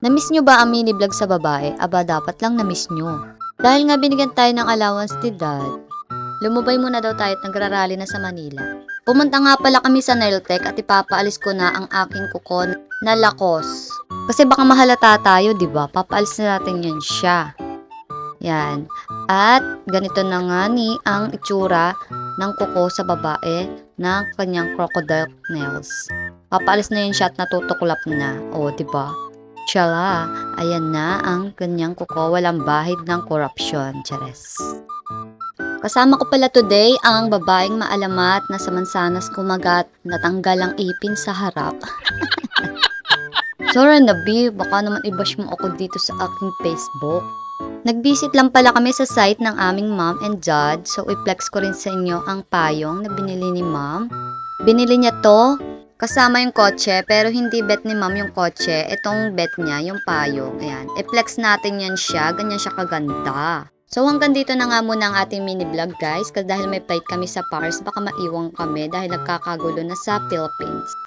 Na-miss nyo ba ang mini vlog sa babae? Aba, dapat lang na-miss nyo. Dahil nga binigyan tayo ng allowance ni Dad, lumubay muna daw tayo at nagrarally na sa Manila. Pumunta nga pala kami sa Nailtech at ipapaalis ko na ang aking kuko na lakos. Kasi baka mahalata tayo, di ba? Papaalis na natin yan siya. Yan. At ganito na nga ni ang itsura ng kuko sa babae ng kanyang crocodile nails. Papaalis na yun siya at natutuklap na. O, di ba? Tsala, ayan na ang kanyang kuko, walang bahid ng korupsyon. Chares. Kasama ko pala today ang babaeng maalamat na sa mansanas kumagat, natanggal ang ipin sa harap. Sorry na B, baka naman i-bash mo ako dito sa aking Facebook. Nag-visit lang pala kami sa site ng aming mom and dad, so i-flex ko rin sa inyo ang payong na binili ni mom. Binili niya to kasama yung kotse, pero hindi bet ni ma'am yung kotse. Itong bet niya, yung payong. Ayan. I-flex natin yan siya. Ganyan siya kaganda. So hanggang dito na nga muna ang ating mini vlog guys. Kasi dahil may flight kami sa Paris, baka maiwang kami dahil nagkakagulo na sa Philippines.